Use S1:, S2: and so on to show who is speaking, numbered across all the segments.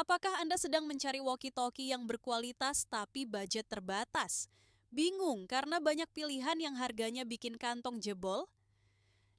S1: Apakah Anda sedang mencari walkie-talkie yang berkualitas tapi budget terbatas? Bingung karena banyak pilihan yang harganya bikin kantong jebol?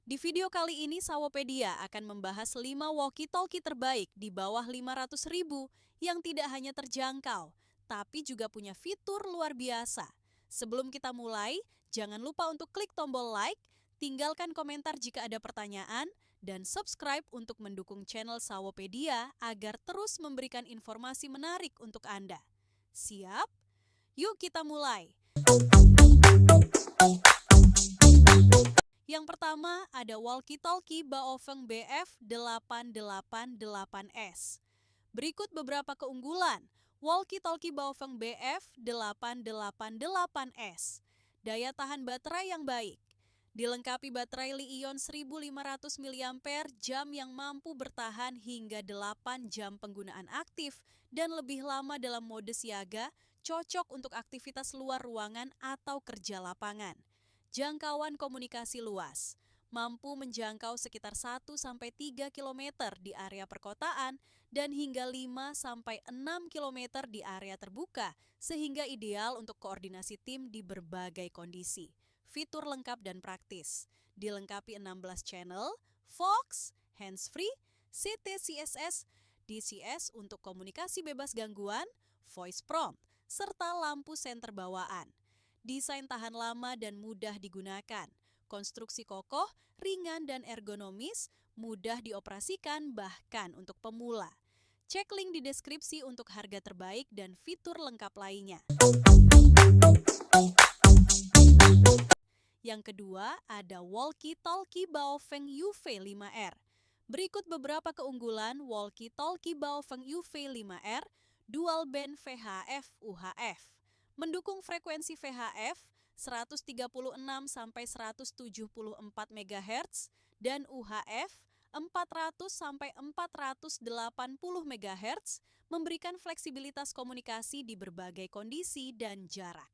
S1: Di video kali ini Sawopedia akan membahas 5 walkie-talkie terbaik di bawah 500.000 yang tidak hanya terjangkau, tapi juga punya fitur luar biasa. Sebelum kita mulai, jangan lupa untuk klik tombol like, tinggalkan komentar jika ada pertanyaan, dan subscribe untuk mendukung channel Sawopedia agar terus memberikan informasi menarik untuk Anda. Siap? Yuk kita mulai! Yang pertama ada walkie-talkie Baofeng BF888S. Berikut beberapa keunggulan walkie-talkie Baofeng BF888S. Daya tahan baterai yang baik. Dilengkapi baterai Li-ion 1500 mAh yang mampu bertahan hingga 8 jam penggunaan aktif dan lebih lama dalam mode siaga, cocok untuk aktivitas luar ruangan atau kerja lapangan. Jangkauan komunikasi luas, mampu menjangkau sekitar 1-3 km di area perkotaan dan hingga 5-6 km di area terbuka, sehingga ideal untuk koordinasi tim di berbagai kondisi. Fitur lengkap dan praktis, dilengkapi 16 channel, Fox, hands-free, CT/CSS, DCS untuk komunikasi bebas gangguan, voice prompt, serta lampu senter bawaan. Desain tahan lama dan mudah digunakan, konstruksi kokoh, ringan dan ergonomis, mudah dioperasikan bahkan untuk pemula. Cek link di deskripsi untuk harga terbaik dan fitur lengkap lainnya. Yang kedua ada walkie-talkie Baofeng UV5R. Berikut beberapa keunggulan walkie-talkie Baofeng UV5R Dual Band VHF UHF. Mendukung frekuensi VHF 136-174 MHz dan UHF 400-480 MHz, memberikan fleksibilitas komunikasi di berbagai kondisi dan jarak.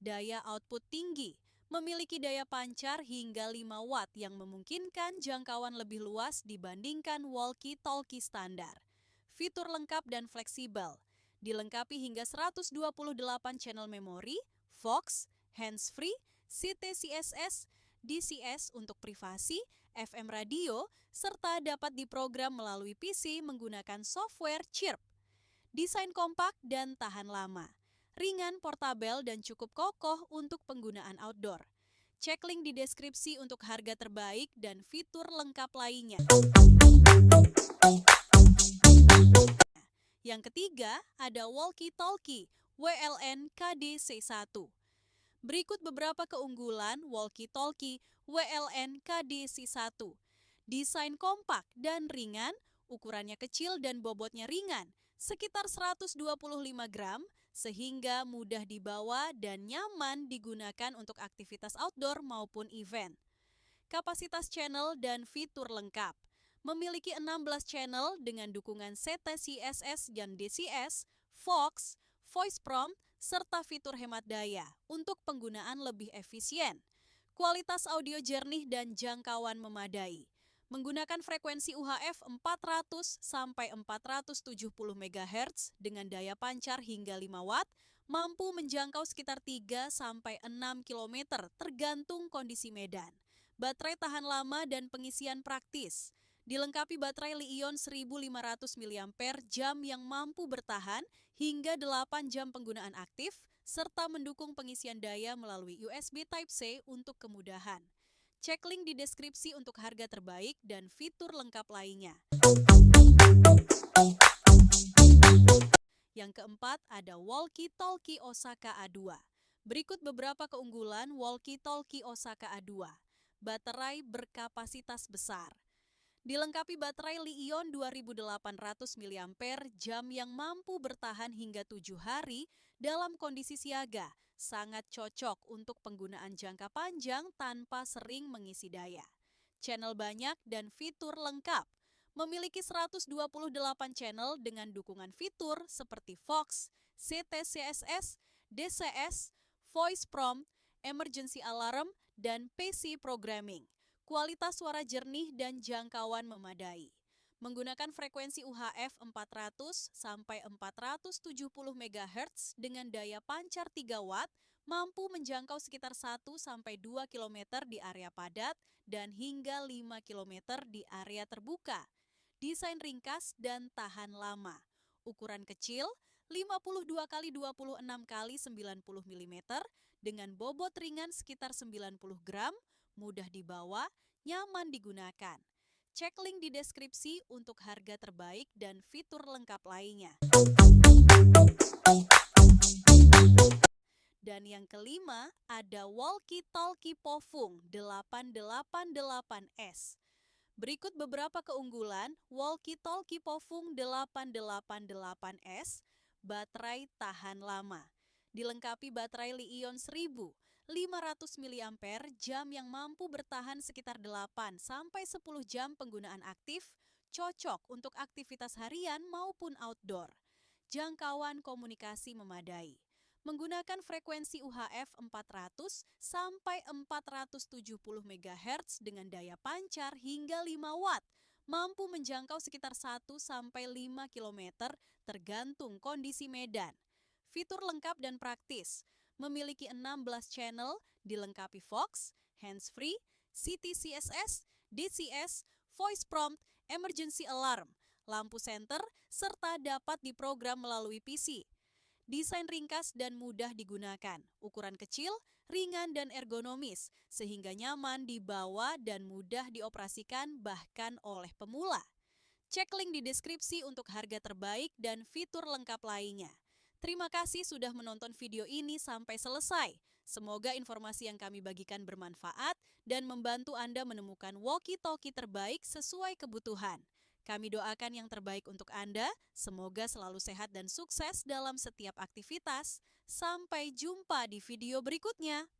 S1: Daya output tinggi, memiliki daya pancar hingga 5 watt yang memungkinkan jangkauan lebih luas dibandingkan walkie-talkie standar. Fitur lengkap dan fleksibel, dilengkapi hingga 128 channel memori, Fox, hands-free, CT/CSS, DCS untuk privasi, FM radio, serta dapat diprogram melalui PC menggunakan software Chirp. Desain kompak dan tahan lama, ringan, portabel, dan cukup kokoh untuk penggunaan outdoor. Cek link di deskripsi untuk harga terbaik dan fitur lengkap lainnya. Yang ketiga, ada walkie-talkie WLN KDC1. Berikut beberapa keunggulan walkie-talkie WLN KDC1. Desain kompak dan ringan, ukurannya kecil dan bobotnya ringan, sekitar 125 gram, sehingga mudah dibawa dan nyaman digunakan untuk aktivitas outdoor maupun event. Kapasitas channel dan fitur lengkap. Memiliki 16 channel dengan dukungan CT/CSS dan DCS, Fox, voice prompt, serta fitur hemat daya untuk penggunaan lebih efisien. Kualitas audio jernih dan jangkauan memadai. Menggunakan frekuensi UHF 400-470 MHz dengan daya pancar hingga 5 watt, mampu menjangkau sekitar 3-6 km tergantung kondisi medan. Baterai tahan lama dan pengisian praktis. Dilengkapi baterai Li-ion 1500 mAh yang mampu bertahan hingga 8 jam penggunaan aktif, serta mendukung pengisian daya melalui USB Type-C untuk kemudahan. Cek link di deskripsi untuk harga terbaik dan fitur lengkap lainnya. Yang keempat ada walkie-talkie Osaka A2. Berikut beberapa keunggulan walkie-talkie Osaka A2. Baterai berkapasitas besar. Dilengkapi baterai Li-ion 2800 mAh yang mampu bertahan hingga 7 hari dalam kondisi siaga, sangat cocok untuk penggunaan jangka panjang tanpa sering mengisi daya. Channel banyak dan fitur lengkap. Memiliki 128 channel dengan dukungan fitur seperti Fox, CT/CSS, DCS, voice prompt, emergency alarm, dan PC programming. Kualitas suara jernih dan jangkauan memadai. Menggunakan frekuensi UHF 400 sampai 470 MHz dengan daya pancar 3 watt, mampu menjangkau sekitar 1 sampai 2 km di area padat dan hingga 5 km di area terbuka. Desain ringkas dan tahan lama. Ukuran kecil 52 x 26 x 90 mm dengan bobot ringan sekitar 90 gram, mudah dibawa, nyaman digunakan. Cek link di deskripsi untuk harga terbaik dan fitur lengkap lainnya. Dan yang kelima, ada Walkie Talkie Pofung 888S. Berikut beberapa keunggulan Walkie Talkie Pofung 888S, baterai tahan lama. Dilengkapi baterai Li-ion 1500 mAh yang mampu bertahan sekitar 8 sampai 10 jam penggunaan aktif, cocok untuk aktivitas harian maupun outdoor. Jangkauan komunikasi memadai. Menggunakan frekuensi UHF 400 sampai 470 MHz dengan daya pancar hingga 5 watt, mampu menjangkau sekitar 1 sampai 5 km tergantung kondisi medan. Fitur lengkap dan praktis, memiliki 16 channel, dilengkapi Vox, hands-free, CTCSS, DCS, voice prompt, emergency alarm, lampu senter, serta dapat diprogram melalui PC. Desain ringkas dan mudah digunakan, ukuran kecil, ringan dan ergonomis, sehingga nyaman dibawa dan mudah dioperasikan bahkan oleh pemula. Cek link di deskripsi untuk harga terbaik dan fitur lengkap lainnya. Terima kasih sudah menonton video ini sampai selesai. Semoga informasi yang kami bagikan bermanfaat dan membantu Anda menemukan walkie-talkie terbaik sesuai kebutuhan. Kami doakan yang terbaik untuk Anda, semoga selalu sehat dan sukses dalam setiap aktivitas. Sampai jumpa di video berikutnya.